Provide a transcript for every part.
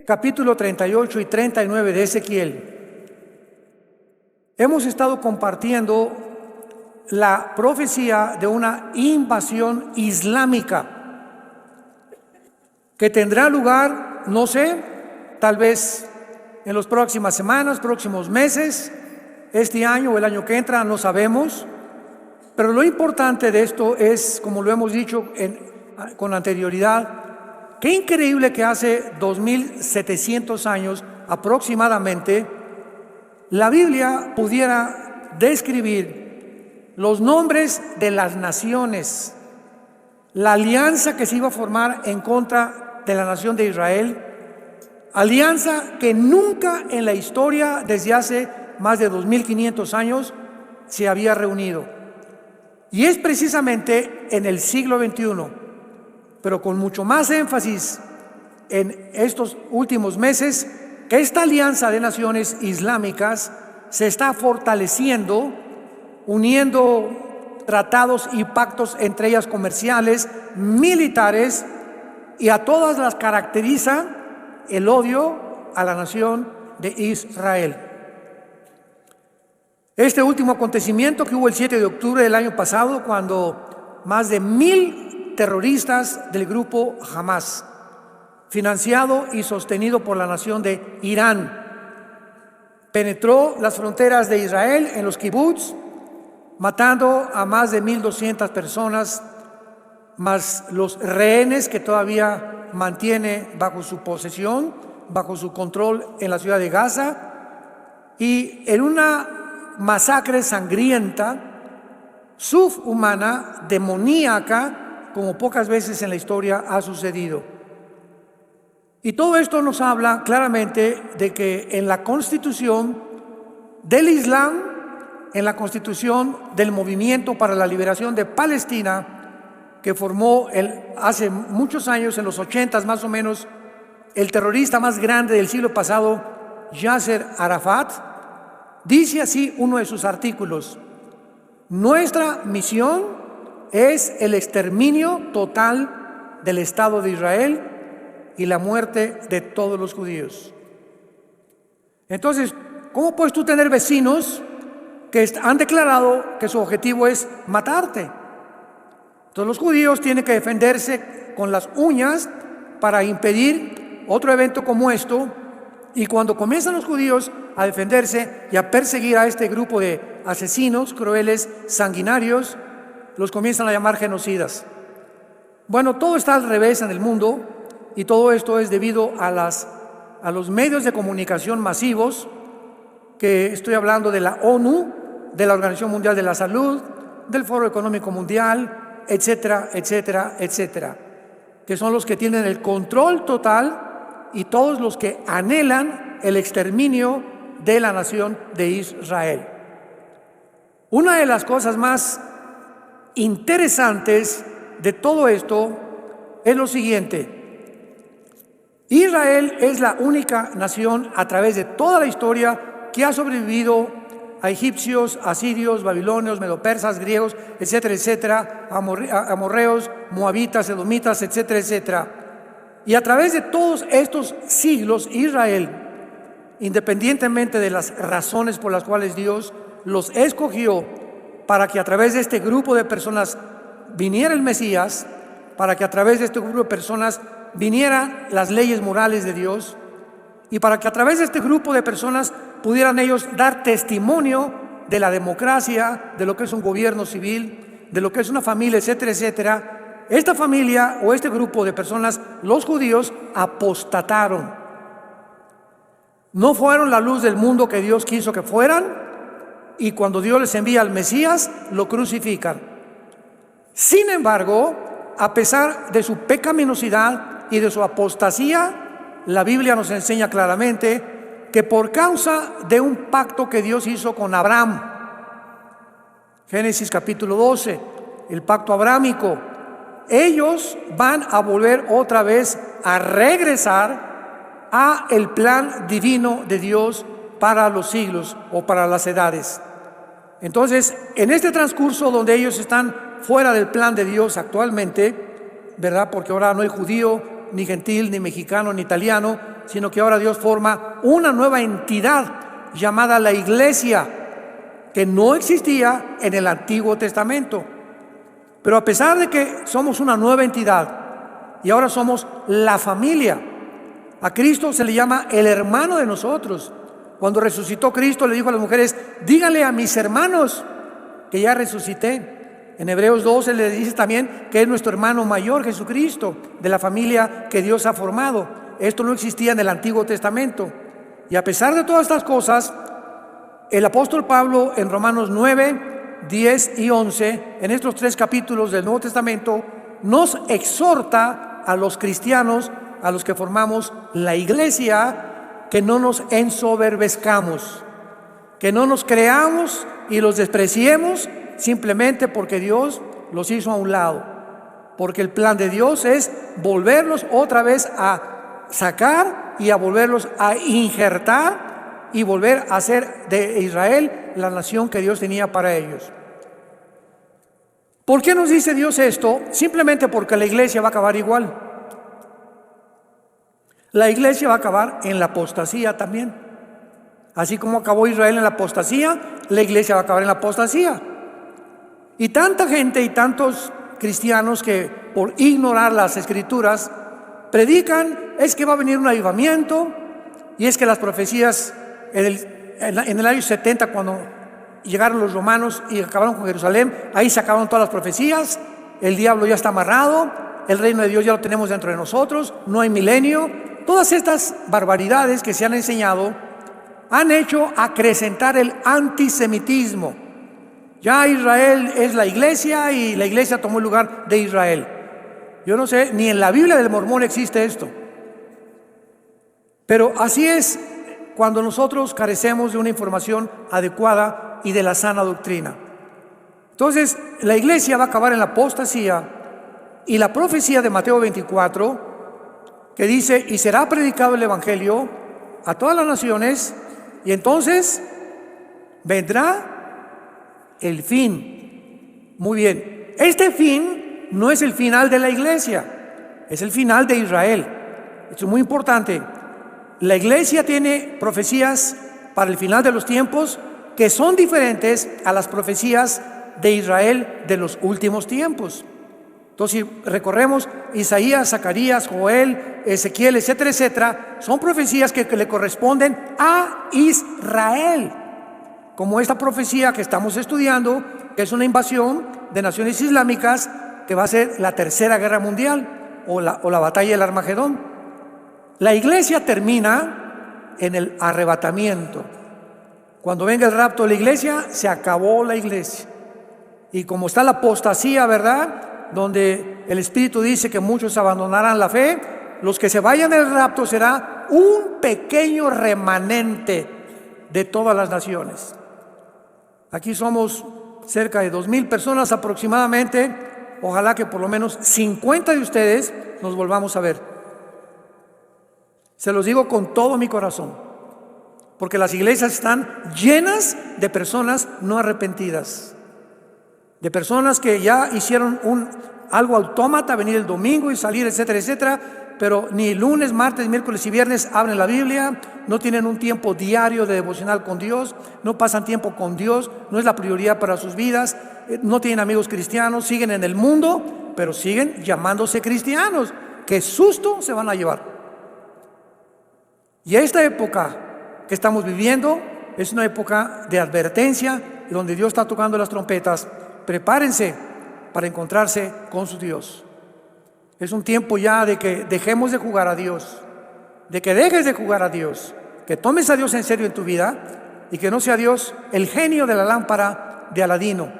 capítulo 38 y 39 de Ezequiel, hemos estado compartiendo la profecía de una invasión islámica que tendrá lugar, no sé, tal vez en las próximas semanas, próximos meses, este año o el año que entra, no sabemos. Pero lo importante de esto es, como lo hemos dicho con anterioridad, qué increíble que hace 2700 años aproximadamente la Biblia pudiera describir los nombres de las naciones, la alianza que se iba a formar en contra de la nación de Israel, alianza que nunca en la historia desde hace más de 2500 años se había reunido. Y es precisamente en el siglo XXI, pero con mucho más énfasis en estos últimos meses, que esta alianza de naciones islámicas se está fortaleciendo, uniendo tratados y pactos entre ellas comerciales, militares, y a todas las caracteriza el odio a la nación de Israel. Este último acontecimiento que hubo el 7 de octubre del año pasado, cuando más de 1000 terroristas del grupo Hamas, financiado y sostenido por la nación de Irán, penetró las fronteras de Israel en los kibbutz, matando a más de 1200 personas, más los rehenes que todavía mantiene bajo su posesión, bajo su control en la ciudad de Gaza, y en una masacre sangrienta, subhumana, demoníaca, como pocas veces en la historia ha sucedido. Y todo esto nos habla claramente de que en la constitución del Islam, en la constitución del Movimiento para la Liberación de Palestina, que formó hace muchos años, en los 80 más o menos, el terrorista más grande del siglo pasado, Yasser Arafat, dice así uno de sus artículos: nuestra misión es el exterminio total del Estado de Israel y la muerte de todos los judíos. Entonces, ¿cómo puedes tú tener vecinos que han declarado que su objetivo es matarte? Entonces los judíos tienen que defenderse con las uñas para impedir otro evento como esto. Y cuando comienzan los judíos a defenderse y a perseguir a este grupo de asesinos crueles, sanguinarios, los comienzan a llamar genocidas. Bueno, todo está al revés en el mundo, y todo esto es debido a los medios de comunicación masivos, que estoy hablando de la ONU, de la Organización Mundial de la Salud, del Foro Económico Mundial, etcétera, etcétera, etcétera, que son los que tienen el control total y todos los que anhelan el exterminio de la nación de Israel. Una de las cosas más interesantes de todo esto es lo siguiente: Israel es la única nación a través de toda la historia que ha sobrevivido a egipcios, asirios, babilonios, medopersas, griegos, etcétera, etcétera, amorreos, moabitas, edomitas, etcétera, etcétera. Y a través de todos estos siglos, Israel, independientemente de las razones por las cuales Dios los escogió para que a través de este grupo de personas viniera el Mesías, para que a través de este grupo de personas vinieran las leyes morales de Dios, y para que a través de este grupo de personas pudieran ellos dar testimonio de la democracia, de lo que es un gobierno civil, de lo que es una familia, etcétera, etcétera. Esta familia o este grupo de personas, los judíos, apostataron. No fueron la luz del mundo que Dios quiso que fueran, y cuando Dios les envía al Mesías, lo crucifican. Sin embargo, a pesar de su pecaminosidad y de su apostasía, la Biblia nos enseña claramente que por causa de un pacto que Dios hizo con Abraham, Génesis capítulo 12, el pacto abrámico, ellos van a volver otra vez a regresar a el plan divino de Dios para los siglos o para las edades. Entonces, en este transcurso donde ellos están fuera del plan de Dios actualmente, ¿verdad? Porque ahora no hay judío, ni gentil, ni mexicano, ni italiano, sino que ahora Dios forma una nueva entidad llamada la iglesia, que no existía en el Antiguo Testamento. Pero a pesar de que somos una nueva entidad y ahora somos la familia, a Cristo se le llama el hermano de nosotros. Cuando resucitó Cristo, le dijo a las mujeres: díganle a mis hermanos que ya resucité. En Hebreos 12 le dice también que es nuestro hermano mayor, Jesucristo, de la familia que Dios ha formado. Esto no existía en el Antiguo Testamento. Y a pesar de todas estas cosas, el apóstol Pablo en Romanos 9, 10 y 11, en estos 3 capítulos del Nuevo Testamento, nos exhorta a los cristianos, a los que formamos la iglesia, que no nos ensoberbezcamos, que no nos creamos y los despreciemos simplemente porque Dios los hizo a un lado. Porque el plan de Dios es volverlos otra vez a sacar y a volverlos a injertar y volver a hacer de Israel la nación que Dios tenía para ellos. ¿Por qué nos dice Dios esto? Simplemente porque la iglesia va a acabar igual. La iglesia va a acabar en la apostasía también. Así como acabó Israel en la apostasía, la iglesia va a acabar en la apostasía. Y tanta gente y tantos cristianos que por ignorar las escrituras predican es que va a venir un avivamiento, y es que las profecías en el año 70, cuando llegaron los romanos y acabaron con Jerusalén, ahí se acabaron todas las profecías, el diablo ya está amarrado, el reino de Dios ya lo tenemos dentro de nosotros, no hay milenio. Todas estas barbaridades que se han enseñado han hecho acrecentar el antisemitismo. Ya Israel es la iglesia y la iglesia tomó el lugar de Israel. Yo no sé, ni en la Biblia del Mormón existe esto. Pero así es cuando nosotros carecemos de una información adecuada y de la sana doctrina. Entonces, la iglesia va a acabar en la apostasía, y la profecía de Mateo 24, que dice: y será predicado el evangelio a todas las naciones, y entonces vendrá el fin. Muy bien, este fin no es el final de la iglesia, es el final de Israel. Esto es muy importante. La iglesia tiene profecías para el final de los tiempos que son diferentes a las profecías de Israel de los últimos tiempos. Entonces, si recorremos Isaías, Zacarías, Joel, Ezequiel, etcétera, etcétera, son profecías que le corresponden a Israel. Como esta profecía que estamos estudiando, que es una invasión de naciones islámicas, que va a ser la tercera guerra mundial o la batalla del Armagedón. La iglesia termina en el arrebatamiento. Cuando venga el rapto de la iglesia, se acabó la iglesia. Y como está la apostasía, ¿verdad?, donde el Espíritu dice que muchos abandonarán la fe, los que se vayan del rapto será un pequeño remanente de todas las naciones. Aquí somos cerca de 2,000 personas aproximadamente. Ojalá que por lo menos 50 de ustedes nos volvamos a ver. Se los digo con todo mi corazón, porque las iglesias están llenas de personas no arrepentidas, de personas que ya hicieron algo autómata, venir el domingo y salir, etcétera, etcétera, pero ni lunes, martes, miércoles y viernes abren la Biblia, no tienen un tiempo diario de devocional con Dios, no pasan tiempo con Dios, no es la prioridad para sus vidas, no tienen amigos cristianos, siguen en el mundo, pero siguen llamándose cristianos. ¡Qué susto se van a llevar! Y esta época que estamos viviendo es una época de advertencia, donde Dios está tocando las trompetas. Prepárense para encontrarse con su Dios. Es un tiempo ya de que dejemos de jugar a Dios, de que dejes de jugar a Dios, que tomes a Dios en serio en tu vida y que no sea Dios el genio de la lámpara de Aladino,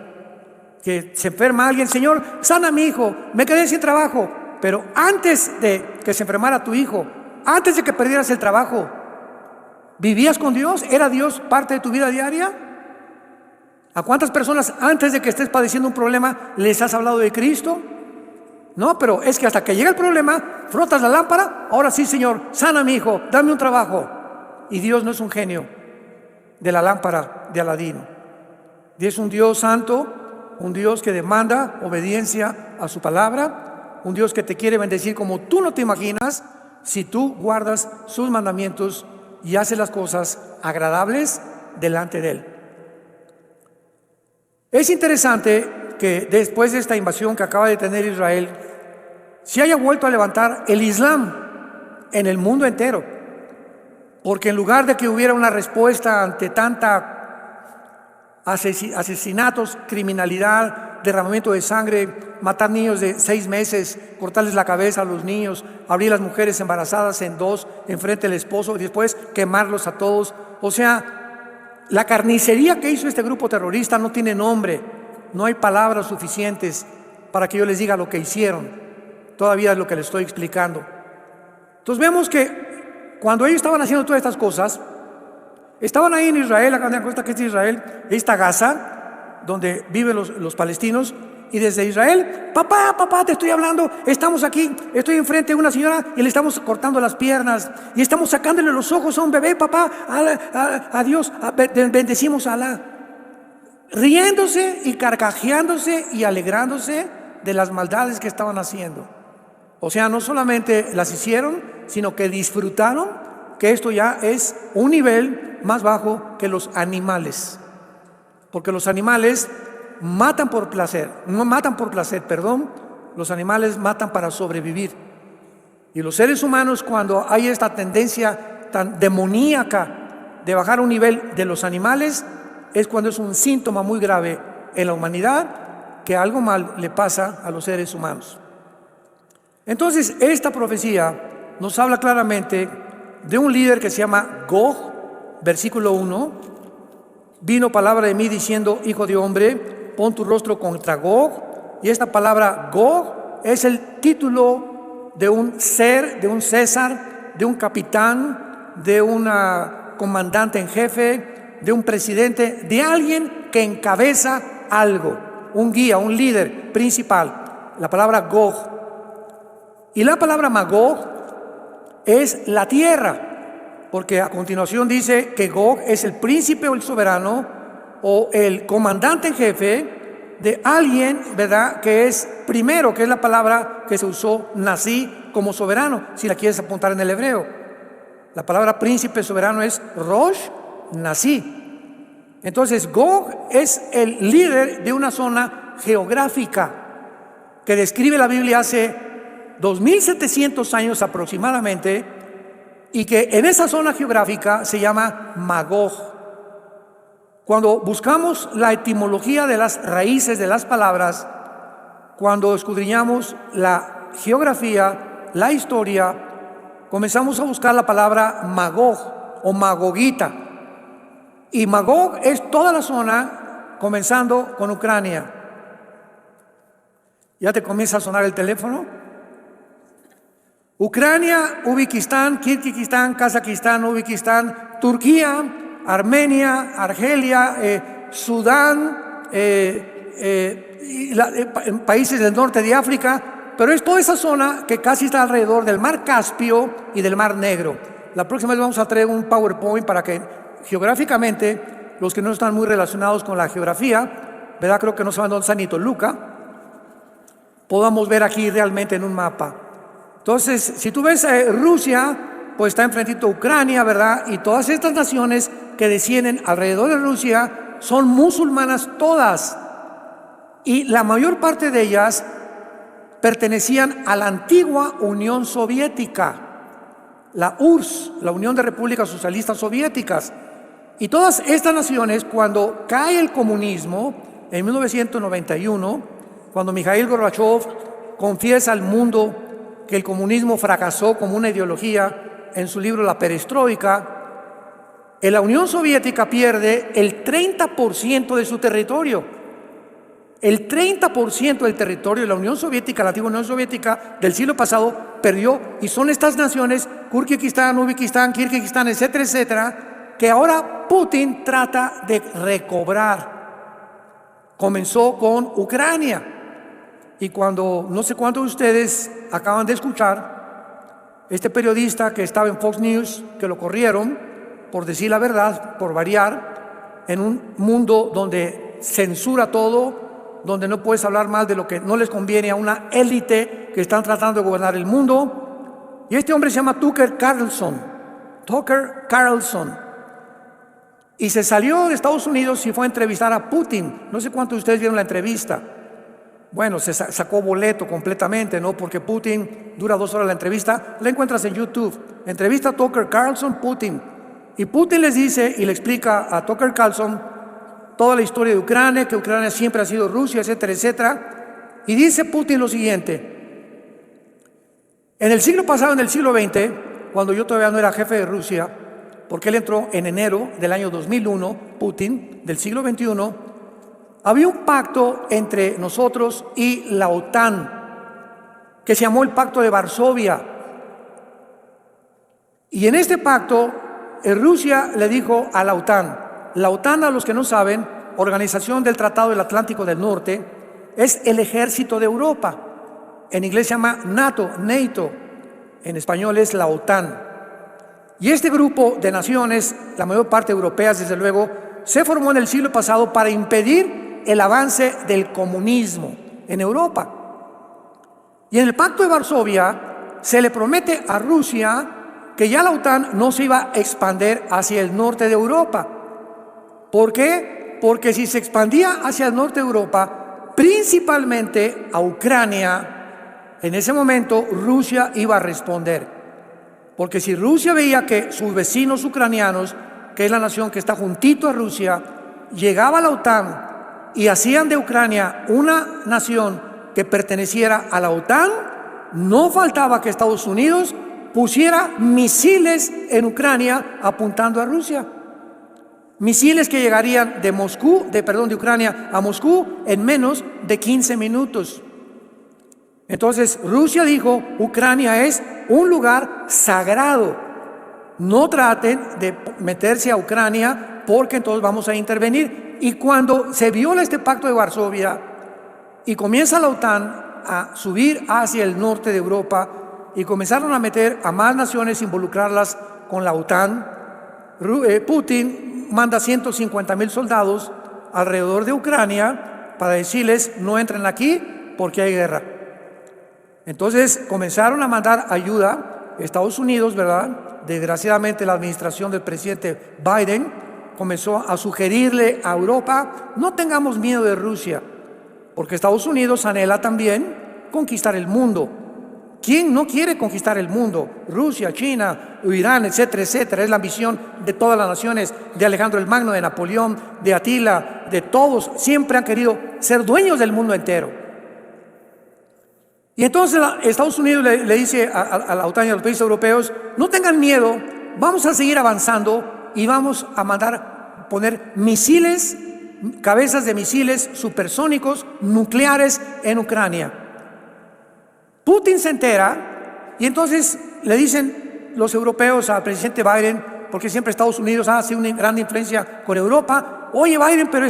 que se enferma alguien: Señor, sana a mi hijo, me quedé sin trabajo. Pero antes de que se enfermara tu hijo, antes de que perdieras el trabajo, ¿vivías con Dios? ¿Era Dios parte de tu vida diaria? ¿A cuántas personas antes de que estés padeciendo un problema les has hablado de Cristo? No, pero es que hasta que llega el problema, frotas la lámpara: ahora sí, Señor, sana a mi hijo, dame un trabajo. Y Dios no es un genio de la lámpara de Aladino. Dios es un Dios santo, un Dios que demanda obediencia a su palabra, un Dios que te quiere bendecir como tú no te imaginas. si tú guardas sus mandamientos y haces las cosas agradables delante de Él. Es interesante que después de esta invasión que acaba de tener Israel, se haya vuelto a levantar el Islam en el mundo entero, porque en lugar de que hubiera una respuesta ante tanta asesinatos, criminalidad, derramamiento de sangre, matar niños de 6 meses, cortarles la cabeza a los niños, abrir las mujeres embarazadas en dos, enfrente del esposo y después quemarlos a todos. O sea, la carnicería que hizo este grupo terrorista no tiene nombre, no hay palabras suficientes para que yo les diga lo que hicieron. Todavía es lo que les estoy explicando. Entonces vemos que cuando ellos estaban haciendo todas estas cosas, estaban ahí en Israel, acá en la costa que es Israel, está Gaza, donde viven los palestinos, y desde Israel, papá, te estoy hablando, estamos aquí, estoy enfrente de una señora y le estamos cortando las piernas, y estamos sacándole los ojos a un bebé, papá, a Dios, bendecimos a Alá, riéndose y carcajeándose y alegrándose de las maldades que estaban haciendo. O sea, no solamente las hicieron, sino que disfrutaron, que esto ya es un nivel más bajo que los animales, porque los animales matan por placer, los animales matan para sobrevivir, y los seres humanos, cuando hay esta tendencia tan demoníaca de bajar a un nivel de los animales, es cuando es un síntoma muy grave en la humanidad, que algo mal le pasa a los seres humanos. Entonces, esta profecía nos habla claramente de un líder que se llama Gog. Versículo 1, vino palabra de mí diciendo, hijo de hombre, pon tu rostro contra Gog. Y esta palabra Gog es el título de un ser, de un César, de un capitán, de un comandante en jefe, de un presidente, de alguien que encabeza algo, un guía, un líder principal. La palabra Gog. Y la palabra Magog es la tierra, porque a continuación dice que Gog es el príncipe o el soberano o el comandante en jefe de alguien, ¿verdad?, que es primero, que es la palabra que se usó, nací, como soberano, si la quieres apuntar en el hebreo. La palabra príncipe soberano es Rosh, nací. Entonces Gog es el líder de una zona geográfica que describe la Biblia hace 2700 años aproximadamente, y que en esa zona geográfica se llama Magog. Cuando buscamos la etimología de las raíces de las palabras, cuando escudriñamos la geografía, la historia, comenzamos a buscar la palabra Magog o Magogita. Y Magog es toda la zona, comenzando con Ucrania. ¿Ya te comienza a sonar el teléfono? Ucrania, Uzbekistán, Kirguistán, Kazajistán, Uzbekistán, Turquía, Armenia, Argelia, Sudán, países del norte de África, pero es toda esa zona que casi está alrededor del mar Caspio y del mar Negro. La próxima vez vamos a traer un PowerPoint para que geográficamente, los que no están muy relacionados con la geografía, ¿verdad?, creo que no saben dónde está ni Toluca, podamos ver aquí realmente en un mapa. Entonces, si tú ves Rusia, pues está enfrentito a Ucrania, ¿verdad? Y todas estas naciones que descienden alrededor de Rusia son musulmanas todas. Y la mayor parte de ellas pertenecían a la antigua Unión Soviética, la URSS, la Unión de Repúblicas Socialistas Soviéticas. Y todas estas naciones, cuando cae el comunismo en 1991, cuando Mikhail Gorbachev confiesa al mundo que el comunismo fracasó como una ideología en su libro La Perestroika, la Unión Soviética pierde el 30% de su territorio. El 30% del territorio de la Unión Soviética, la antigua Unión Soviética del siglo pasado, perdió, y son estas naciones, Kirguistán, Uzbekistán, Kirguistán, etcétera, etcétera, que ahora Putin trata de recobrar. Comenzó con Ucrania. Y cuando, no sé cuántos de ustedes acaban de escuchar, este periodista que estaba en Fox News, que lo corrieron por decir la verdad, por variar, en un mundo donde censura todo, donde no puedes hablar mal de lo que no les conviene a una élite que están tratando de gobernar el mundo, Y este hombre se llama Tucker Carlson. Tucker Carlson. Y se salió de Estados Unidos y fue a entrevistar a Putin. No sé cuántos de ustedes vieron la entrevista. Bueno, se sacó boleto completamente, ¿no? Porque Putin dura 2 horas la entrevista. La encuentras en YouTube. Entrevista a Tucker Carlson, Putin. Y Putin les dice y le explica a Tucker Carlson toda la historia de Ucrania, que Ucrania siempre ha sido Rusia, etcétera, etcétera. Y dice Putin lo siguiente: en el siglo pasado, en el siglo XX, cuando yo todavía no era jefe de Rusia, porque él entró en enero del año 2001, Putin, del siglo XXI, había un pacto entre nosotros y la OTAN, que se llamó el Pacto de Varsovia. Y en este pacto, Rusia le dijo a la OTAN, a los que no saben, Organización del Tratado del Atlántico del Norte, es el ejército de Europa. En inglés se llama NATO, en español es la OTAN. Y este grupo de naciones, la mayor parte europeas desde luego, se formó en el siglo pasado para impedir el avance del comunismo en Europa. Y en el Pacto de Varsovia se le promete a Rusia que ya la OTAN no se iba a expandir hacia el norte de Europa. ¿Por qué? Porque si se expandía hacia el norte de Europa, principalmente a Ucrania, en ese momento Rusia iba a responder. Porque si Rusia veía que sus vecinos ucranianos, que es la nación que está juntito a Rusia, llegaba a la OTAN y hacían de Ucrania una nación que perteneciera a la OTAN, no faltaba que Estados Unidos pusiera misiles en Ucrania apuntando a Rusia. Misiles que llegarían de Ucrania a Moscú en menos de 15 minutos. Entonces Rusia dijo: Ucrania es un lugar sagrado. No traten de meterse a Ucrania porque entonces vamos a intervenir. Y cuando se viola este Pacto de Varsovia y comienza la OTAN a subir hacia el norte de Europa y comenzaron a meter a más naciones, involucrarlas con la OTAN, Putin manda 150,000 soldados alrededor de Ucrania para decirles: no entren aquí porque hay guerra. Entonces comenzaron a mandar ayuda. Estados Unidos, ¿verdad? Desgraciadamente la administración del presidente Biden comenzó a sugerirle a Europa: no tengamos miedo de Rusia, porque Estados Unidos anhela también conquistar el mundo. ¿Quién no quiere conquistar el mundo? Rusia, China, Irán, etcétera, etcétera. Es la ambición de todas las naciones, de Alejandro el Magno, de Napoleón, de Atila, de todos. Siempre han querido ser dueños del mundo entero. Y entonces Estados Unidos le dice a la OTAN y a los países europeos: no tengan miedo, vamos a seguir avanzando y vamos a poner misiles, cabezas de misiles supersónicos nucleares en Ucrania. Putin se entera y entonces le dicen los europeos al presidente Biden, porque siempre Estados Unidos hace una gran influencia con Europa: oye Biden, pero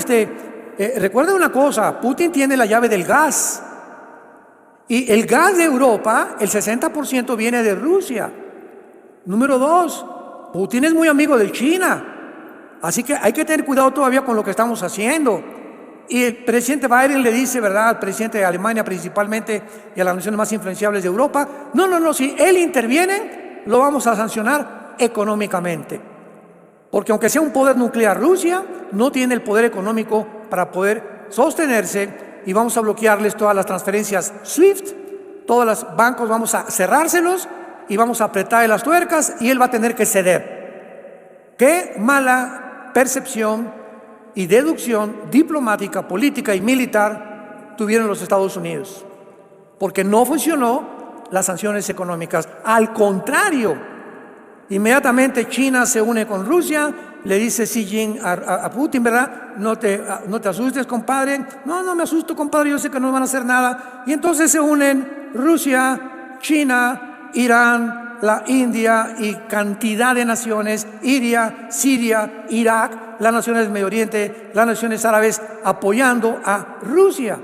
recuerda una cosa, Putin tiene la llave del gas. Y el gas de Europa, el 60% viene de Rusia. Número 2, Putin es muy amigo de China. Así que hay que tener cuidado todavía con lo que estamos haciendo. Y el presidente Biden le dice, ¿verdad?, al presidente de Alemania principalmente y a las naciones más influenciables de Europa: no, si él interviene, lo vamos a sancionar económicamente. Porque aunque sea un poder nuclear, Rusia no tiene el poder económico para poder sostenerse. Y vamos a bloquearles todas las transferencias SWIFT, todos los bancos vamos a cerrárselos y vamos a apretarle las tuercas y él va a tener que ceder. Qué mala percepción y deducción diplomática, política y militar tuvieron los Estados Unidos, porque no funcionó las sanciones económicas. Al contrario, inmediatamente China se une con Rusia. Le dice Xi Jinping a Putin, ¿verdad? No te asustes, compadre. No me asusto, compadre, yo sé que no van a hacer nada. Y entonces se unen Rusia, China, Irán, la India y cantidad de naciones, Siria, Irak, las naciones del Medio Oriente, las naciones árabes, apoyando a Rusia.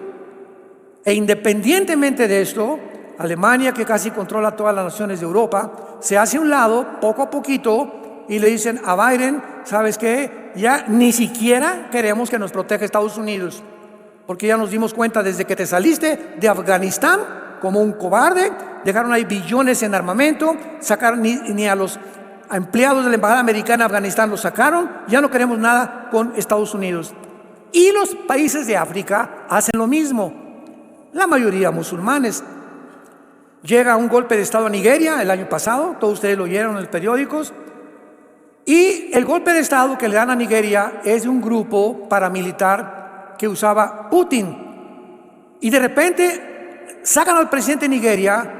E independientemente de esto, Alemania, que casi controla todas las naciones de Europa, se hace a un lado, poco a poquito, y le dicen a Biden: ¿sabes qué? Ya ni siquiera queremos que nos proteja Estados Unidos, porque ya nos dimos cuenta desde que te saliste de Afganistán como un cobarde, dejaron ahí billones en armamento, sacaron ni a los empleados de la embajada americana en Afganistán los sacaron, ya no queremos nada con Estados Unidos. Y los países de África hacen lo mismo, la mayoría musulmanes. Llega un golpe de Estado a Nigeria el año pasado, todos ustedes lo oyeron en los periódicos, y el golpe de Estado que le dan a Nigeria es de un grupo paramilitar que usaba Putin. Y de repente sacan al presidente de Nigeria,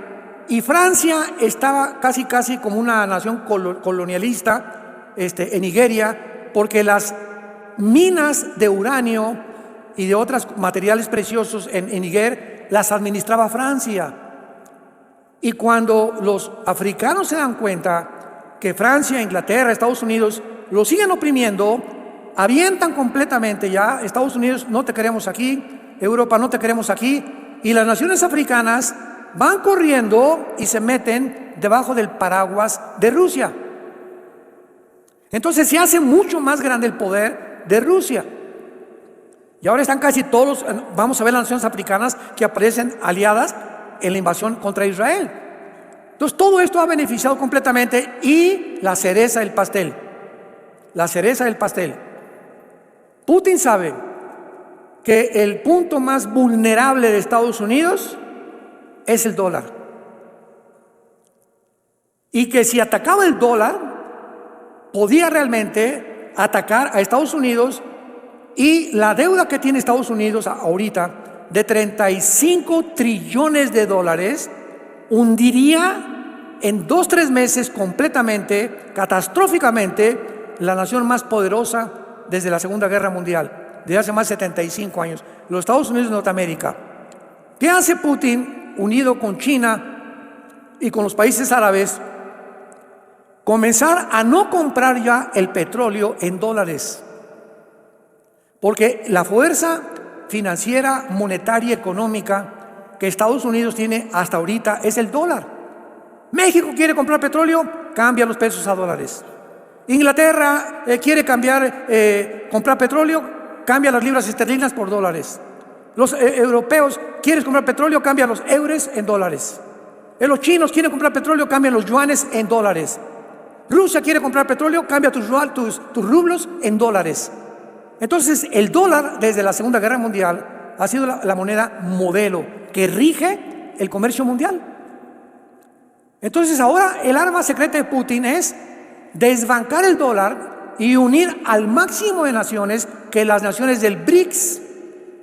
y Francia estaba casi como una nación colonialista en Nigeria, porque las minas de uranio y de otros materiales preciosos en Níger las administraba Francia. Y cuando los africanos se dan cuenta que Francia, Inglaterra, Estados Unidos los siguen oprimiendo, avientan completamente ya: Estados Unidos, no te queremos aquí; Europa, no te queremos aquí. Y las naciones africanas van corriendo y se meten debajo del paraguas de Rusia. Entonces se hace mucho más grande el poder de Rusia. Y ahora están casi todos, vamos a ver las naciones africanas que aparecen aliadas en la invasión contra Israel. Entonces todo esto ha beneficiado completamente. Y la cereza del pastel, Putin sabe que el punto más vulnerable de Estados Unidos es el dólar, y que si atacaba el dólar podía realmente atacar a Estados Unidos. Y la deuda que tiene Estados Unidos ahorita de 35 trillones de dólares hundiría en 2-3 meses completamente, catastróficamente, la nación más poderosa desde la Segunda Guerra Mundial, desde hace más de 75 años, los Estados Unidos de Norteamérica. ¿Qué hace Putin unido con China y con los países árabes? Comenzar a no comprar ya el petróleo en dólares, porque la fuerza financiera, monetaria, económica que Estados Unidos tiene hasta ahorita es el dólar. México quiere comprar petróleo, cambia los pesos a dólares. Inglaterra quiere comprar petróleo, cambia las libras esterlinas por dólares. Los europeos quieren comprar petróleo, cambian los euros en dólares. Los chinos quieren comprar petróleo, cambian los yuanes en dólares. Rusia quiere comprar petróleo, cambia tus rublos en dólares. Entonces el dólar desde la Segunda Guerra Mundial ha sido la moneda modelo que rige el comercio mundial. Entonces ahora el arma secreta de Putin es desbancar el dólar y unir al máximo de naciones, que las naciones del BRICS,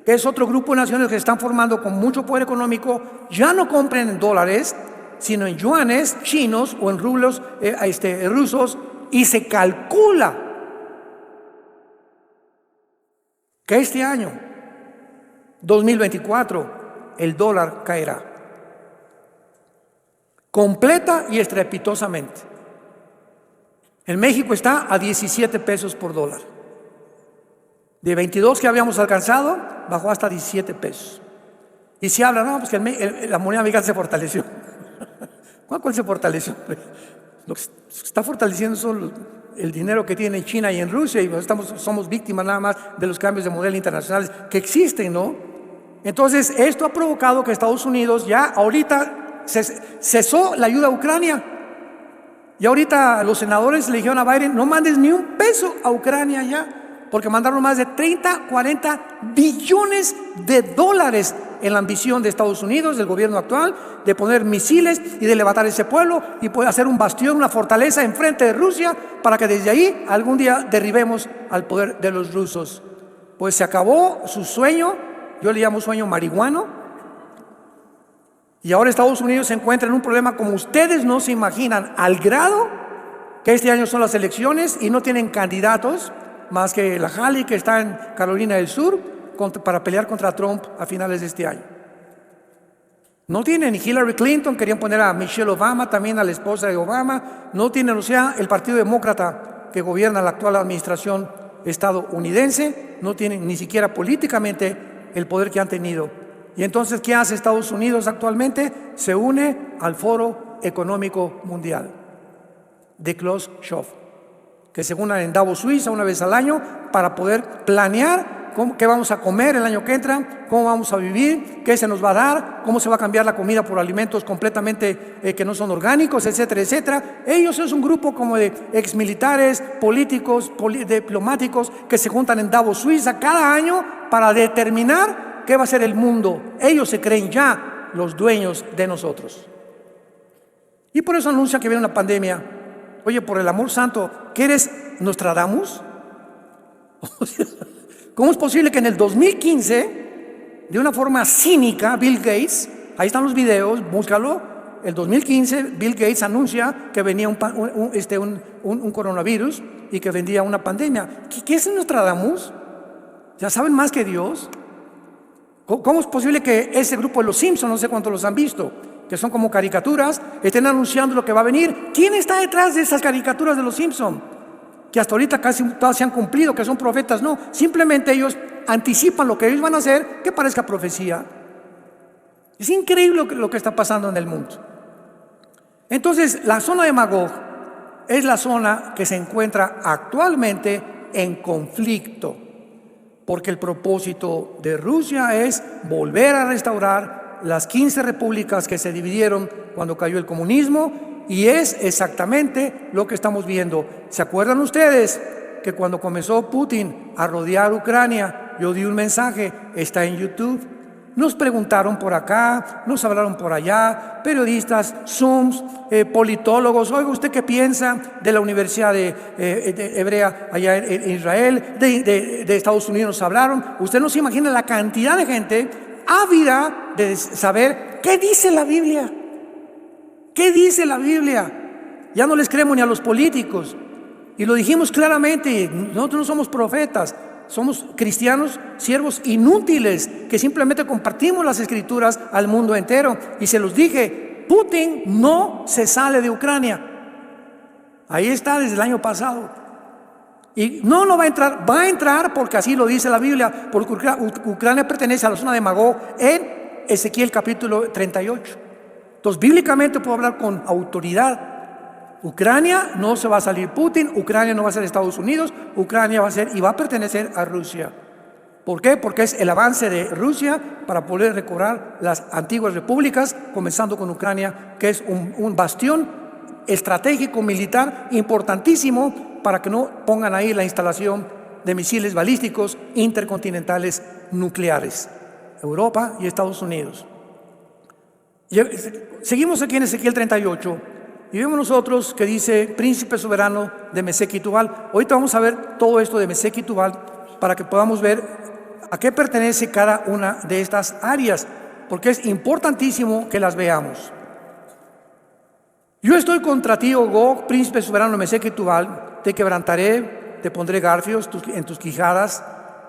que es otro grupo de naciones que se están formando con mucho poder económico, ya no compren en dólares, sino en yuanes chinos o en rublos rusos, y se calcula que este año 2024 el dólar caerá completa y estrepitosamente. En México está a 17 pesos por dólar. De 22 que habíamos alcanzado, bajó hasta 17 pesos. Y se habla, no, pues que la moneda mexicana se fortaleció. ¿Cuál se fortaleció? Lo que se está fortaleciendo son el dinero que tiene en China y en Rusia, y somos víctimas nada más de los cambios de modelo internacionales que existen, ¿no? Entonces esto ha provocado que Estados Unidos ya ahorita cesó la ayuda a Ucrania, y ahorita los senadores le dijeron a Biden: no mandes ni un peso a Ucrania ya, porque mandaron más de 30-40 billones de dólares en la ambición de Estados Unidos, del gobierno actual, de poner misiles y de levantar ese pueblo y poder hacer un bastión, una fortaleza enfrente de Rusia, para que desde ahí algún día derribemos al poder de los rusos. Pues se acabó su sueño, yo le llamo sueño marihuano, y ahora Estados Unidos se encuentra en un problema como ustedes no se imaginan, al grado que este año son las elecciones y no tienen candidatos más que la Haley, que está en Carolina del Sur, para pelear contra Trump a finales de este año. No tienen ni Hillary Clinton, querían poner a Michelle Obama, también a la esposa de Obama. No tienen, o sea, el Partido Demócrata que gobierna la actual administración estadounidense, no tienen ni siquiera políticamente el poder que han tenido. Y entonces, ¿qué hace Estados Unidos actualmente? Se une al Foro Económico Mundial de Klaus Schwab, que se unen en Davos, Suiza, una vez al año, para poder planear qué vamos a comer el año que entra, cómo vamos a vivir, qué se nos va a dar, cómo se va a cambiar la comida por alimentos completamente que no son orgánicos, etcétera, etcétera. Ellos es un grupo como de exmilitares, políticos, diplomáticos que se juntan en Davos, Suiza, cada año para determinar qué va a ser el mundo. Ellos se creen ya los dueños de nosotros. Y por eso anuncia que viene una pandemia. Oye, por el amor santo, ¿qué eres, Nostradamus? ¿Cómo es posible que en el 2015, de una forma cínica, Bill Gates, ahí están los videos, búscalo, el 2015 Bill Gates anuncia que venía un coronavirus y que vendría una pandemia? ¿Qué es Nostradamus? ¿Ya saben más que Dios? ¿Cómo es posible que ese grupo de los Simpsons, no sé cuántos los han visto, que son como caricaturas, estén anunciando lo que va a venir? ¿Quién está detrás de esas caricaturas de los Simpsons? Que hasta ahorita casi todas se han cumplido, que son profetas. No, simplemente ellos anticipan lo que ellos van a hacer, que parezca profecía. Es increíble lo que está pasando en el mundo. Entonces, la zona de Magog es la zona que se encuentra actualmente en conflicto, porque el propósito de Rusia es volver a restaurar las 15 repúblicas que se dividieron cuando cayó el comunismo. Y es exactamente lo que estamos viendo. ¿Se acuerdan ustedes que cuando comenzó Putin a rodear Ucrania, yo di un mensaje, está en YouTube? Nos preguntaron por acá, nos hablaron por allá, periodistas, Zooms, politólogos. Oiga, ¿usted qué piensa de la Universidad de Hebrea allá en Israel? De Estados Unidos nos hablaron. Usted no se imagina la cantidad de gente ávida de saber qué dice la Biblia. ¿Qué dice la Biblia? Ya no les creemos ni a los políticos. Y lo dijimos claramente, nosotros no somos profetas, somos cristianos, siervos inútiles, que simplemente compartimos las escrituras al mundo entero. Y se los dije, Putin no se sale de Ucrania. Ahí está desde el año pasado. Y no va a entrar porque así lo dice la Biblia, porque Ucrania pertenece a la zona de Magog en Ezequiel capítulo 38. Entonces, bíblicamente puedo hablar con autoridad. Ucrania no se va a salir Putin, Ucrania no va a ser Estados Unidos, Ucrania va a ser y va a pertenecer a Rusia. ¿Por qué? Porque es el avance de Rusia para poder recobrar las antiguas repúblicas, comenzando con Ucrania, que es un bastión estratégico militar importantísimo para que no pongan ahí la instalación de misiles balísticos intercontinentales nucleares, Europa y Estados Unidos. Seguimos aquí en Ezequiel 38 y vemos nosotros que dice príncipe soberano de Mesec y Tubal. Ahorita vamos a ver todo esto de Mesec y Tubal para que podamos ver a qué pertenece cada una de estas áreas, porque es importantísimo que las veamos. Yo estoy contra ti, oh Gog, príncipe soberano de Mesec y Tubal, te quebrantaré, te pondré garfios en tus quijadas,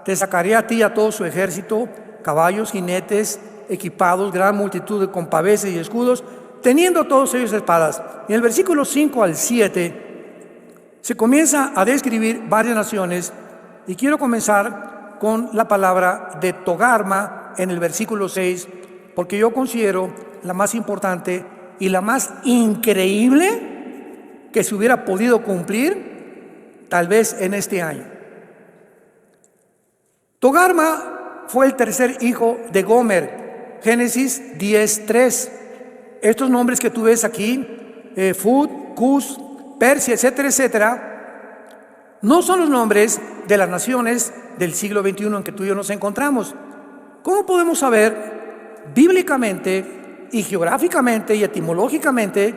te sacaré a ti y a todo su ejército, caballos, jinetes, equipados, gran multitud con paveses y escudos, teniendo todos ellos espadas. En el versículo 5 al 7 se comienza a describir varias naciones y quiero comenzar con la palabra de Togarma en el versículo 6, porque yo considero la más importante y la más increíble que se hubiera podido cumplir tal vez en este año. Togarma fue el tercer hijo de Gomer. Génesis 10:3. Estos nombres que tú ves aquí, Fud, Cus, Persia, etcétera, etcétera, no son los nombres de las naciones del siglo XXI en que tú y yo nos encontramos. ¿Cómo podemos saber bíblicamente y geográficamente y etimológicamente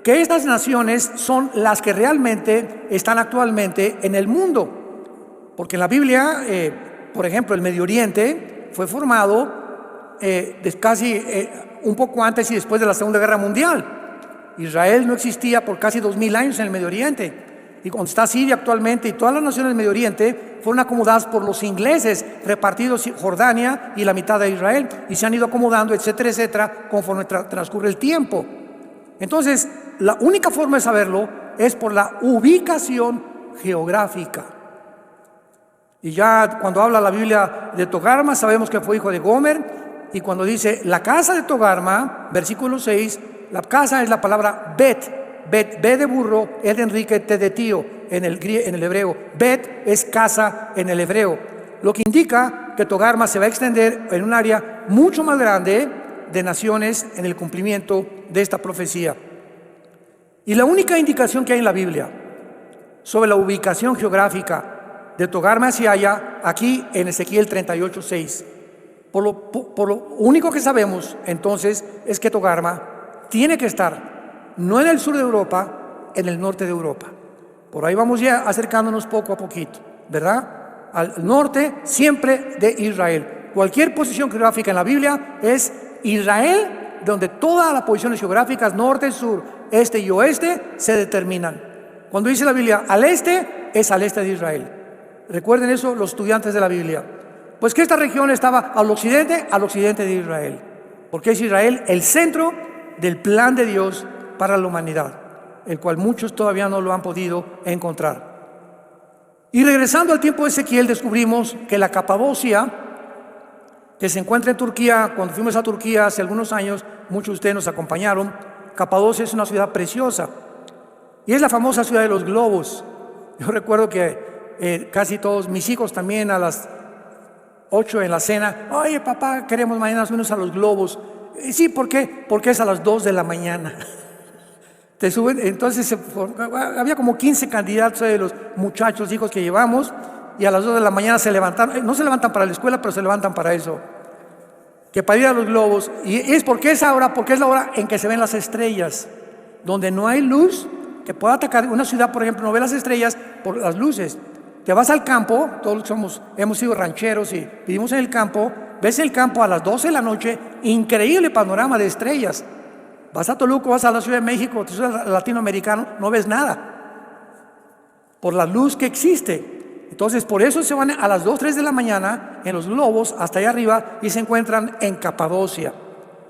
que estas naciones son las que realmente están actualmente en el mundo? Porque en la Biblia, por ejemplo, el Medio Oriente fue formado casi un poco antes y después de la Segunda Guerra Mundial. Israel no existía por casi 2000 años en el Medio Oriente. Y cuando está Siria actualmente y todas las naciones del Medio Oriente fueron acomodadas por los ingleses, repartidos Jordania y la mitad de Israel, y se han ido acomodando, etcétera, etcétera, conforme transcurre el tiempo. Entonces, la única forma de saberlo es por la ubicación geográfica. Y ya cuando habla la Biblia de Togarma, sabemos que fue hijo de Gomer. Y cuando dice la casa de Togarma, versículo 6, la casa es la palabra Bet. Bet, B de burro, E de Enrique, T de tío en el hebreo. Bet es casa en el hebreo. lo que indica que Togarma se va a extender en un área mucho más grande de naciones en el cumplimiento de esta profecía. Y la única indicación que hay en la Biblia sobre la ubicación geográfica de Togarma se halla aquí en Ezequiel 38:6. Por lo único que sabemos entonces es que Togarma tiene que estar no en el sur de Europa, en el norte de Europa. Por ahí vamos ya acercándonos poco a poquito, ¿verdad? Al norte siempre de Israel. Cualquier posición geográfica en la Biblia es Israel, donde todas las posiciones geográficas, norte, sur, este y oeste, se determinan. Cuando dice la Biblia al este, es al este de Israel. Recuerden eso los estudiantes de la Biblia. Pues que esta región estaba al occidente de Israel. Porque es Israel el centro del plan de Dios para la humanidad, el cual muchos todavía no lo han podido encontrar. Y regresando al tiempo de Ezequiel, descubrimos que la Capadocia, que se encuentra en Turquía, cuando fuimos a Turquía hace algunos años, muchos de ustedes nos acompañaron. Capadocia es una ciudad preciosa y es la famosa ciudad de los globos. Yo recuerdo que casi todos mis hijos también a las 8 en la cena, oye papá, queremos mañana subirnos a los globos. Sí, ¿por qué? Porque es a las 2 de la mañana. Te suben, entonces había como 15 candidatos de los muchachos, hijos que llevamos, y a las 2 de la mañana se levantaron, no se levantan para la escuela, pero se levantan para eso, que para ir a los globos. Y es porque es la hora en que se ven las estrellas, donde no hay luz que pueda atacar. Una ciudad, por ejemplo, no ve las estrellas por las luces. Te vas al campo, todos hemos sido rancheros y vivimos en el campo, ves el campo a las 12 de la noche, increíble panorama de estrellas. Vas a Toluca, vas a la Ciudad de México, tú eres latinoamericano, no ves nada, por la luz que existe. Entonces, por eso se van a las 2, 3 de la mañana en los globos hasta allá arriba y se encuentran en Capadocia.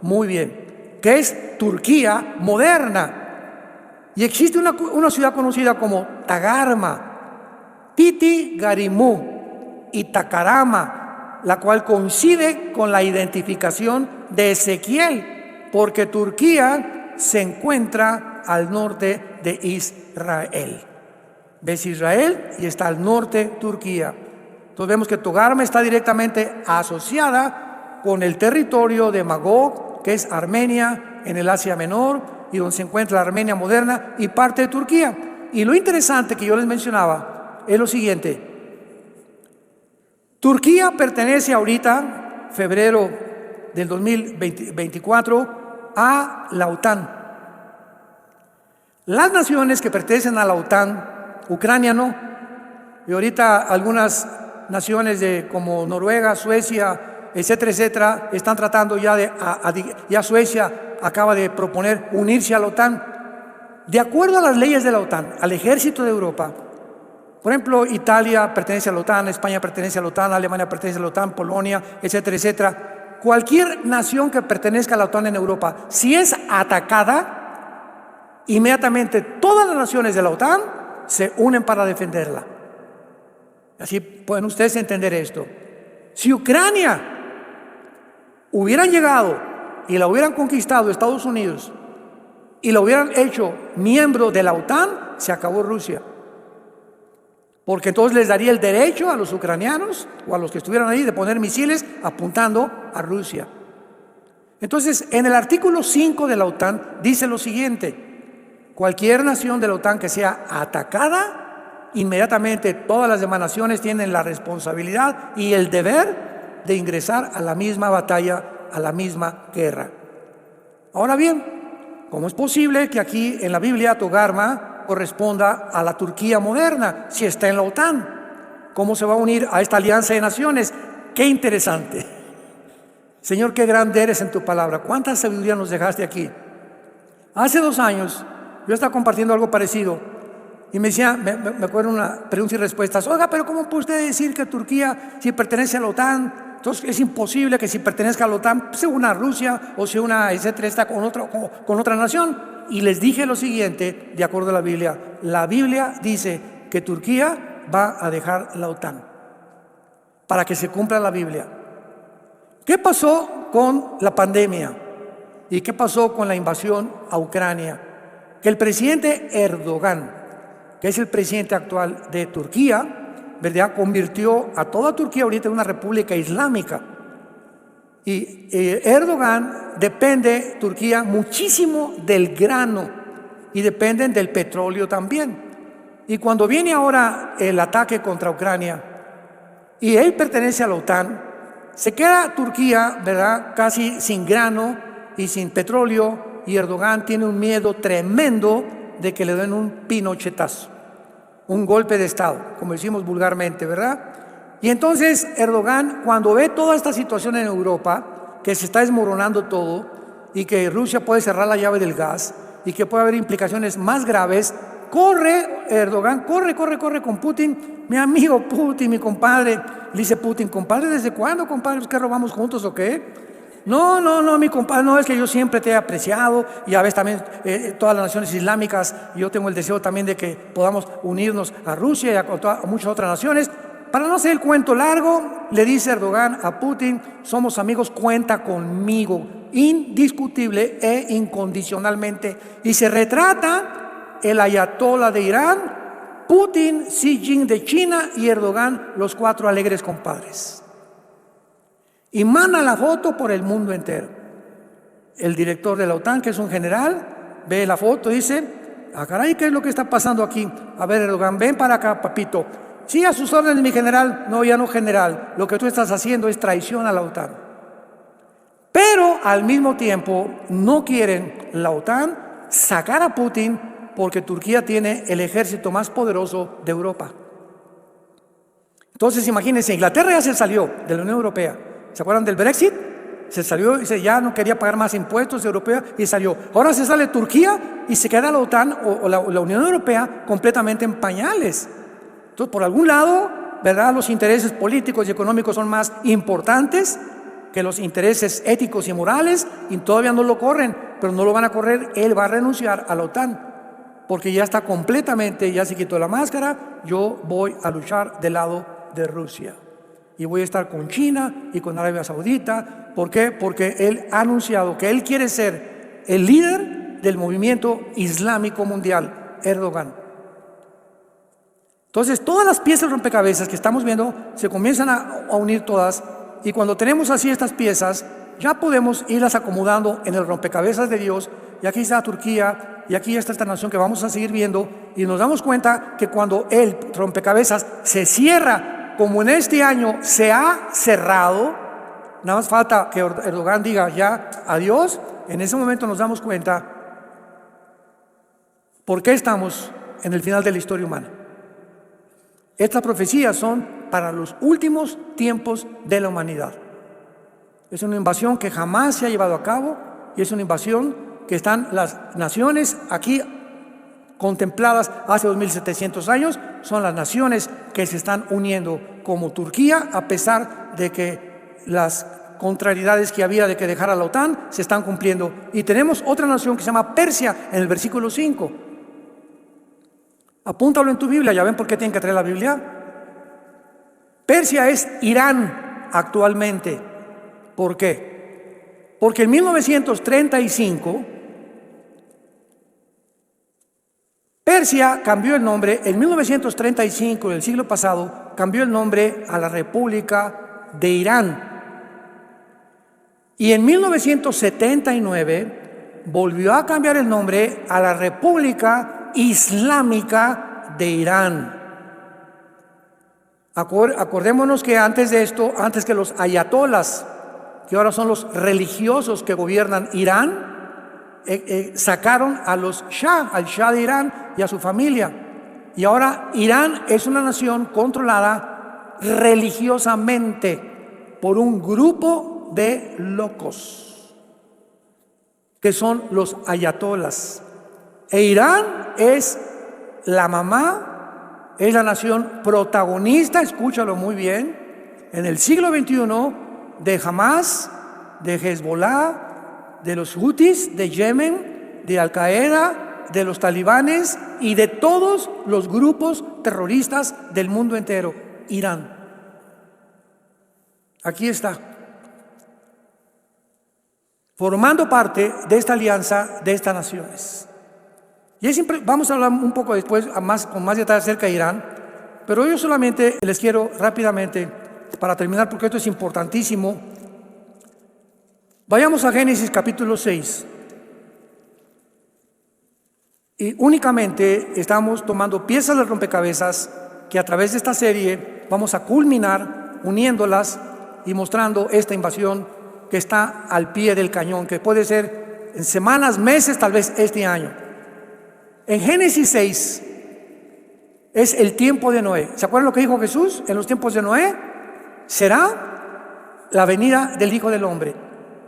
Muy bien, que es Turquía moderna. Y existe una ciudad conocida como Tagarma, Titi Garimú y Tacarama, la cual coincide con la identificación de Ezequiel, porque Turquía se encuentra al norte de Israel. ¿Ves Israel? Y está al norte Turquía. Entonces vemos que Togarma está directamente asociada con el territorio de Magog, que es Armenia en el Asia Menor, y donde se encuentra la Armenia moderna y parte de Turquía. Y lo interesante que yo les mencionaba es lo siguiente. Turquía pertenece ahorita, febrero del 2024, a la OTAN. Las naciones que pertenecen a la OTAN, Ucrania no, y ahorita algunas naciones como Noruega, Suecia, etcétera, etcétera, están tratando ya Suecia acaba de proponer unirse a la OTAN. De acuerdo a las leyes de la OTAN, al ejército de Europa, por ejemplo, Italia pertenece a la OTAN, España pertenece a la OTAN, Alemania pertenece a la OTAN, Polonia, etcétera, etcétera. Cualquier nación que pertenezca a la OTAN en Europa, si es atacada, inmediatamente todas las naciones de la OTAN se unen para defenderla. Así pueden ustedes entender esto. Si Ucrania hubieran llegado y la hubieran conquistado Estados Unidos y la hubieran hecho miembro de la OTAN, se acabó Rusia. Porque entonces les daría el derecho a los ucranianos o a los que estuvieran ahí de poner misiles apuntando a Rusia. Entonces, en el artículo 5 de la OTAN dice lo siguiente: cualquier nación de la OTAN que sea atacada, inmediatamente todas las demás naciones tienen la responsabilidad y el deber de ingresar a la misma batalla, a la misma guerra. Ahora bien, ¿cómo es posible que aquí en la Biblia Togarma corresponda a la Turquía moderna si está en la OTAN? ¿Cómo se va a unir a esta alianza de naciones? ¡Qué interesante! Señor, qué grande eres en tu palabra. ¿Cuánta sabiduría nos dejaste aquí? Hace 2 años yo estaba compartiendo algo parecido y me decía, me acuerdo una preguntas y respuestas. Oiga, pero ¿cómo puede usted decir que Turquía, si pertenece a la OTAN, entonces es imposible que si pertenezca a la OTAN se una a Rusia o se una, etcétera, está con otra nación? Y les dije lo siguiente, de acuerdo a la Biblia dice que Turquía va a dejar la OTAN para que se cumpla la Biblia. ¿Qué pasó con la pandemia? ¿Y qué pasó con la invasión a Ucrania? Que el presidente Erdogan, que es el presidente actual de Turquía, ¿verdad?, convirtió a toda Turquía ahorita en una república islámica. Y Erdogan depende, Turquía, muchísimo del grano y dependen del petróleo también. Y cuando viene ahora el ataque contra Ucrania y él pertenece a la OTAN, se queda Turquía, ¿verdad?, casi sin grano y sin petróleo, y Erdogan tiene un miedo tremendo de que le den un pinochetazo, un golpe de Estado, como decimos vulgarmente, ¿verdad? Y entonces Erdogan, cuando ve toda esta situación en Europa, que se está desmoronando todo y que Rusia puede cerrar la llave del gas y que puede haber implicaciones más graves, corre Erdogan, corre con Putin, mi amigo Putin, mi compadre. Le dice Putin: compadre, ¿desde cuándo, compadre? ¿Es que robamos juntos o qué? No, mi compadre, no, es que yo siempre te he apreciado, y a veces también todas las naciones islámicas, yo tengo el deseo también de que podamos unirnos a Rusia y a muchas otras naciones. Para no hacer el cuento largo, le dice Erdogan a Putin: somos amigos, cuenta conmigo, indiscutible e incondicionalmente. Y se retrata el ayatolá de Irán, Putin, Xi Jinping de China y Erdogan, los cuatro alegres compadres. Y manda la foto por el mundo entero. El director de la OTAN, que es un general, ve la foto y dice: ah, caray, ¿qué es lo que está pasando aquí? A ver, Erdogan, ven para acá, papito. Sí, a sus órdenes, mi general. No, ya no, general. Lo que tú estás haciendo es traición a la OTAN. Pero al mismo tiempo no quieren la OTAN sacar a Putin, porque Turquía tiene el ejército más poderoso de Europa. Entonces imagínense, Inglaterra ya se salió de la Unión Europea. ¿Se acuerdan del Brexit? Se salió y ya no quería pagar más impuestos europeos y salió. Ahora se sale Turquía y se queda la OTAN o la Unión Europea completamente en pañales. Entonces, por algún lado, ¿verdad?, los intereses políticos y económicos son más importantes que los intereses éticos y morales, y todavía no lo corren, pero no lo van a correr. Él va a renunciar a la OTAN porque ya está completamente, ya se quitó la máscara. Yo voy a luchar del lado de Rusia y voy a estar con China y con Arabia Saudita. ¿Por qué? Porque él ha anunciado que él quiere ser el líder del movimiento islámico mundial, Erdogan. Entonces, todas las piezas rompecabezas que estamos viendo se comienzan a unir todas, y cuando tenemos así estas piezas, ya podemos irlas acomodando en el rompecabezas de Dios. Y aquí está Turquía, y aquí está esta nación que vamos a seguir viendo, y nos damos cuenta que cuando el rompecabezas se cierra, como en este año se ha cerrado, nada más falta que Erdogan diga ya adiós. En ese momento nos damos cuenta por qué estamos en el final de la historia humana. Estas profecías son para los últimos tiempos de la humanidad. Es una invasión que jamás se ha llevado a cabo, y es una invasión que están las naciones aquí contempladas hace 2700 años. Son las naciones que se están uniendo, como Turquía, a pesar de que las contrariedades que había de que dejara la OTAN se están cumpliendo. Y tenemos otra nación que se llama Persia en el versículo 5. Apúntalo en tu Biblia, ya ven por qué tienen que traer la Biblia. Persia es Irán actualmente. ¿Por qué? Porque en 1935 Persia cambió el nombre. En 1935, del siglo pasado, cambió el nombre a la República de Irán. Y en 1979 volvió a cambiar el nombre a la República Islámica de Irán. Acordémonos que antes de esto, antes que los ayatolas, que ahora son los religiosos que gobiernan Irán, sacaron a los Shah, al Shah de Irán y a su familia. Y ahora Irán es una nación controlada religiosamente por un grupo de locos, que son los ayatolas. E Irán es la mamá, es la nación protagonista, escúchalo muy bien, en el siglo XXI, de Hamas, de Hezbollah, de los Houthis de Yemen, de Al Qaeda, de los talibanes y de todos los grupos terroristas del mundo entero. Irán. Aquí está, formando parte de esta alianza de estas naciones. Y vamos a hablar un poco después con más detalle acerca de Irán, Pero yo solamente les quiero rápidamente, para terminar, porque esto es importantísimo, vayamos a Génesis capítulo 6. Y únicamente estamos tomando piezas del rompecabezas que a través de esta serie vamos a culminar uniéndolas y mostrando esta invasión que está al pie del cañón, que puede ser en semanas, meses, tal vez este año. En Génesis 6 es el tiempo de Noé. ¿Se acuerdan lo que dijo Jesús? En los tiempos de Noé será la venida del Hijo del Hombre.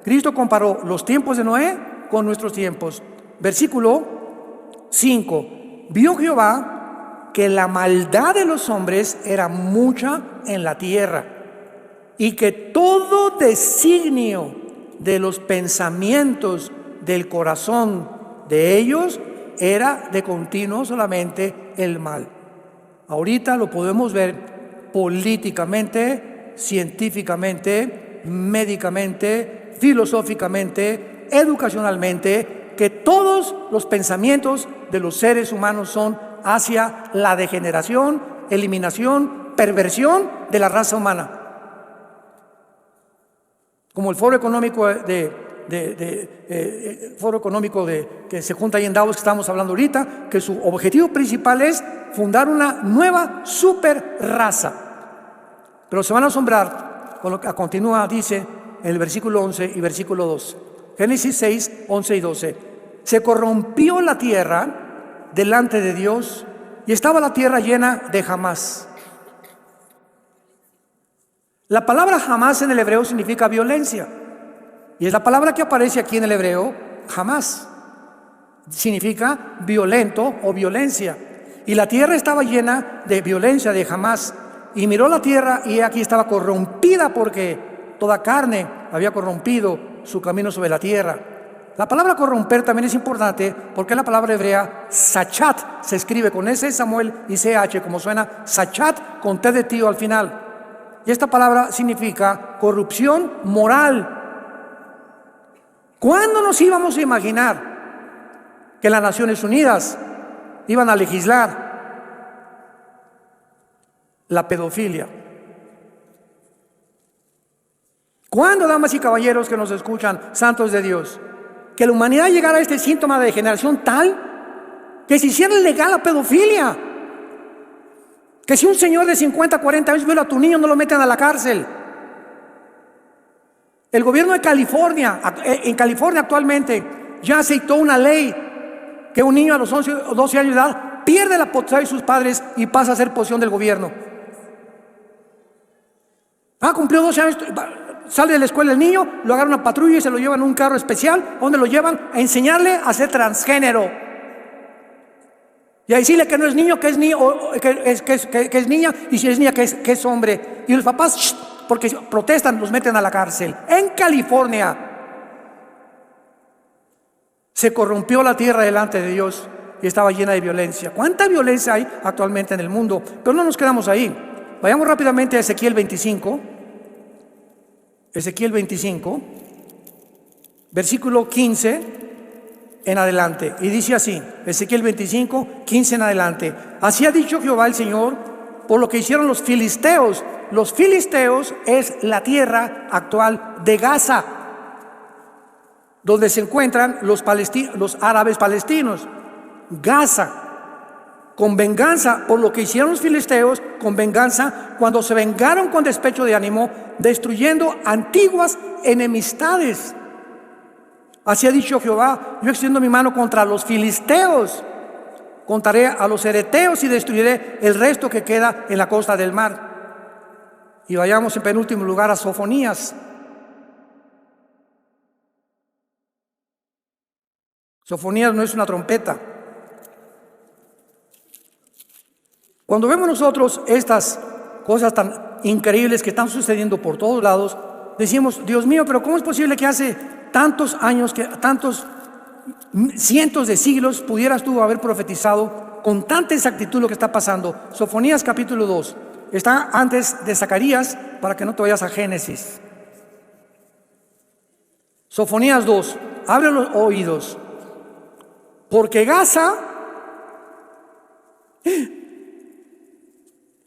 Cristo comparó los tiempos de Noé con nuestros tiempos. Versículo 5. Vio Jehová que la maldad de los hombres era mucha en la tierra, y que todo designio de los pensamientos del corazón de ellos era de continuo solamente el mal. Ahorita lo podemos ver políticamente, científicamente, médicamente, filosóficamente, educacionalmente, que todos los pensamientos de los seres humanos son hacia la degeneración, eliminación, perversión de la raza humana. Como el Foro Económico que se junta ahí en Davos, que estamos hablando ahorita, que su objetivo principal es fundar una nueva super raza. Pero se van a asombrar con lo que continúa, dice en el versículo 11 y versículo 12. Génesis 6, 11 y 12. Se corrompió la tierra delante de Dios, y estaba la tierra llena de jamás. La palabra jamás en el hebreo significa violencia, y es la palabra que aparece aquí en el hebreo, jamás. Significa violento o violencia. Y la tierra estaba llena de violencia, de jamás. Y miró la tierra, y aquí estaba corrompida, porque toda carne había corrompido su camino sobre la tierra. La palabra corromper también es importante, porque la palabra hebrea sachat se escribe con S de Samuel y CH, como suena sachat con T de tío al final. Y esta palabra significa corrupción moral. ¿Cuándo nos íbamos a imaginar que las Naciones Unidas iban a legislar la pedofilia? ¿Cuándo, damas y caballeros que nos escuchan, santos de Dios, que la humanidad llegara a este síntoma de degeneración tal que se hiciera legal la pedofilia? Que si un señor de 50, 40 años viola a tu niño, no lo meten a la cárcel. El gobierno de California, en California actualmente, ya aceitó una ley que un niño a los 11 o 12 años de edad pierde la potestad de sus padres y pasa a ser posesión del gobierno. Cumplió 12 años, sale de la escuela el niño, lo agarra una patrulla y se lo llevan en un carro especial, donde lo llevan a enseñarle a ser transgénero. Y a decirle que no es niño, que es niño, que es niña, y si es niña, que es hombre. Y los papás, porque protestan, los meten a la cárcel. En California se corrompió la tierra delante de Dios y estaba llena de violencia. ¿Cuánta violencia hay actualmente en el mundo? Pero no nos quedamos ahí. Vayamos rápidamente a Ezequiel 25. Ezequiel 25, versículo 15 en adelante, y dice así, Ezequiel 25, 15 en adelante: así ha dicho Jehová el Señor, por lo que hicieron los filisteos. Los filisteos es la tierra actual de Gaza, donde se encuentran los árabes palestinos. Gaza, con venganza por lo que hicieron los filisteos, con venganza cuando se vengaron con despecho de ánimo, destruyendo antiguas enemistades. Así ha dicho Jehová: yo extiendo mi mano contra los filisteos, contaré a los hereteos y destruiré el resto que queda en la costa del mar. Y vayamos en penúltimo lugar a Sofonías. Sofonías no es una trompeta. Cuando vemos nosotros estas cosas tan increíbles que están sucediendo por todos lados, decimos: Dios mío, pero ¿cómo es posible que hace tantos años, que tantos cientos de siglos pudieras tú haber profetizado con tanta exactitud lo que está pasando? Sofonías capítulo 2. Está antes de Zacarías, para que no te vayas a Génesis. Sofonías 2. Abre los oídos, porque Gaza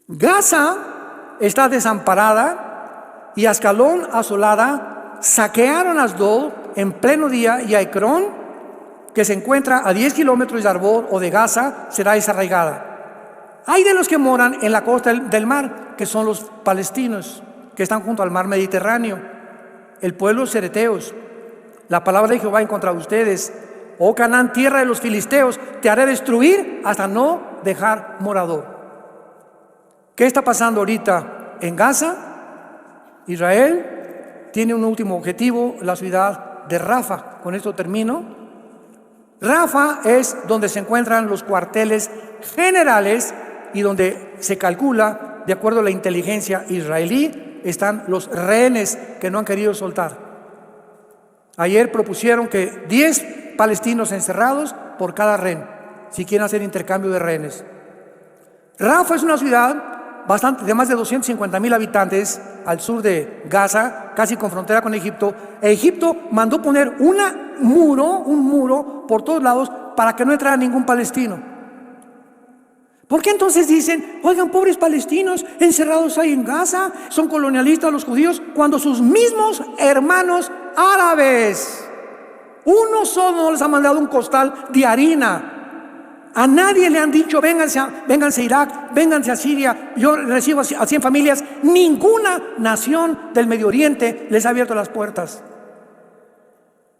Gaza está desamparada y Ascalón asolada. Saquearon Asdod en pleno día, y Ecrón, que se encuentra a 10 kilómetros de Arbor o de Gaza, será desarraigada. Hay de los que moran en la costa del mar, que son los palestinos, que están junto al mar Mediterráneo, el pueblo de cereteos. La palabra de Jehová en contra de ustedes: oh Canaán, tierra de los filisteos, te haré destruir hasta no dejar morador. ¿Qué está pasando ahorita en Gaza? Israel tiene un último objetivo, la ciudad de Rafa. Con esto termino. Rafa es donde se encuentran los cuarteles generales y donde se calcula, de acuerdo a la inteligencia israelí, están los rehenes que no han querido soltar. Ayer propusieron que 10 palestinos encerrados por cada rehén, si quieren hacer intercambio de rehenes. Rafa es una ciudad de más de 250,000 habitantes al sur de Gaza, casi con frontera con Egipto. Egipto mandó poner un muro por todos lados para que no entrara ningún palestino. ¿Por qué entonces dicen, oigan, pobres palestinos encerrados ahí en Gaza, son colonialistas los judíos, cuando sus mismos hermanos árabes, uno solo no les ha mandado un costal de harina? A nadie le han dicho, vénganse a Irak, vénganse a Siria, yo recibo a 100 familias. Ninguna nación del Medio Oriente les ha abierto las puertas.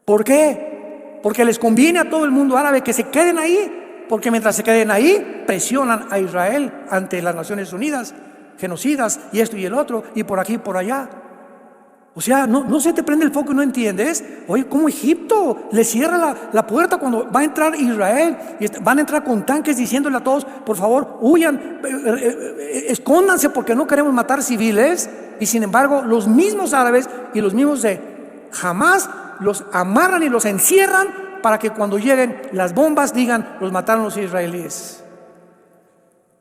¿Por qué? Porque les conviene a todo el mundo árabe que se queden ahí, porque mientras se queden ahí, presionan a Israel ante las Naciones Unidas, genocidas, y esto y el otro, y por aquí y por allá. O sea, no se te prende el foco y no entiendes. Oye, ¿cómo Egipto le cierra la puerta cuando va a entrar Israel? Y van a entrar con tanques diciéndole a todos, por favor, huyan, escóndanse porque no queremos matar civiles. Y sin embargo, los mismos árabes y los mismos de Hamas los amarran y los encierran para que cuando lleguen las bombas digan, los mataron los israelíes.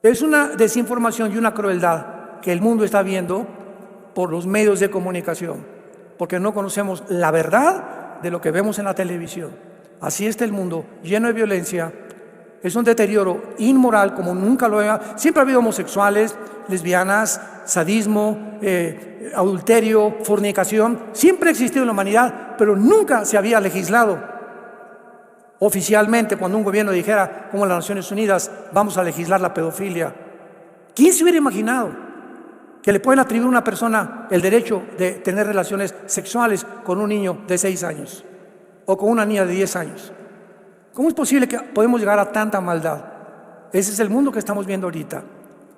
Es una desinformación y una crueldad que el mundo está viendo por los medios de comunicación, porque no conocemos la verdad de lo que vemos en la televisión. Así está el mundo, lleno de violencia. Es un deterioro inmoral como nunca lo había. Siempre ha habido homosexuales, lesbianas, sadismo, adulterio, fornicación. Siempre ha existido en la humanidad, pero nunca se había legislado oficialmente. Cuando un gobierno dijera, como las Naciones Unidas, vamos a legislar la pedofilia, ¿quién se hubiera imaginado que le pueden atribuir a una persona el derecho de tener relaciones sexuales con un niño de 6 años o con una niña de 10 años? ¿Cómo es posible que podemos llegar a tanta maldad? Ese es el mundo que estamos viendo ahorita.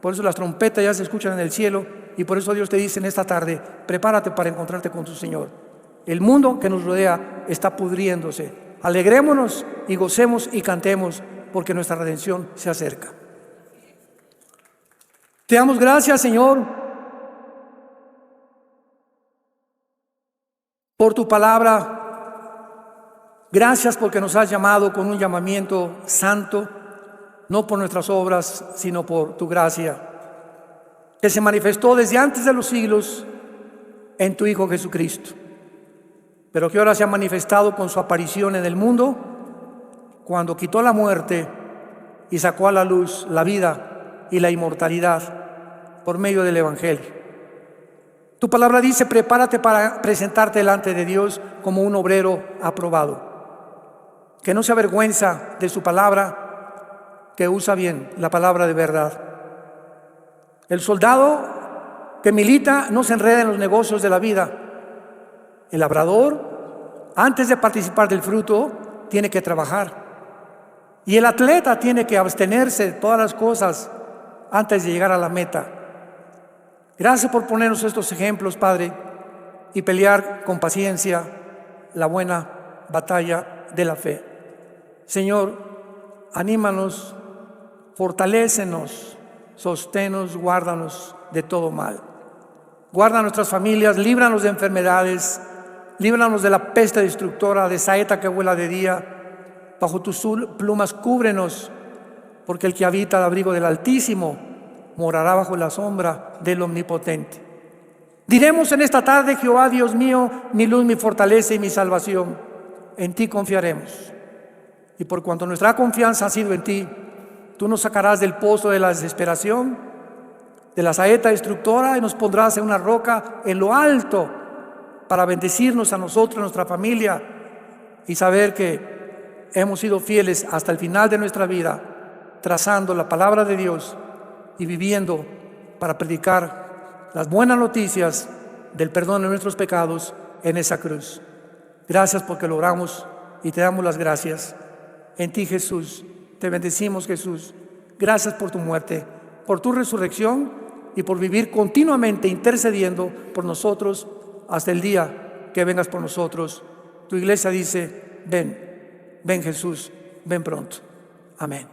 Por eso las trompetas ya se escuchan en el cielo, y por eso Dios te dice en esta tarde, prepárate para encontrarte con tu Señor. El mundo que nos rodea está pudriéndose. Alegrémonos y gocemos y cantemos, porque nuestra redención se acerca. Te damos gracias, Señor, por tu palabra. Gracias porque nos has llamado con un llamamiento santo, no por nuestras obras, sino por tu gracia, que se manifestó desde antes de los siglos en tu Hijo Jesucristo, pero que ahora se ha manifestado con su aparición en el mundo, cuando quitó la muerte y sacó a la luz la vida y la inmortalidad por medio del Evangelio. Tu palabra dice, prepárate para presentarte delante de Dios como un obrero aprobado, que no se avergüenza de su palabra, que usa bien la palabra de verdad. El soldado que milita no se enreda en los negocios de la vida. El labrador, antes de participar del fruto, tiene que trabajar. Y el atleta tiene que abstenerse de todas las cosas antes de llegar a la meta. Gracias por ponernos estos ejemplos, Padre, y pelear con paciencia la buena batalla de la fe. Señor, anímanos, fortalécenos, sosténnos, guárdanos de todo mal. Guarda nuestras familias, líbranos de enfermedades, líbranos de la peste destructora, de saeta que vuela de día. Bajo tus plumas cúbrenos, porque el que habita al abrigo del Altísimo morará bajo la sombra del Omnipotente. Diremos en esta tarde, Jehová Dios mío, mi luz, mi fortaleza y mi salvación. En ti confiaremos. Y por cuanto nuestra confianza ha sido en ti, tú nos sacarás del pozo de la desesperación, de la saeta destructora y nos pondrás en una roca en lo alto para bendecirnos a nosotros, a nuestra familia, y saber que hemos sido fieles hasta el final de nuestra vida, trazando la palabra de Dios y viviendo para predicar las buenas noticias del perdón de nuestros pecados en esa cruz. Gracias porque lo oramos y te damos las gracias. En ti, Jesús, te bendecimos, Jesús. Gracias por tu muerte, por tu resurrección y por vivir continuamente intercediendo por nosotros hasta el día que vengas por nosotros. Tu iglesia dice: ven, ven Jesús, ven pronto. Amén.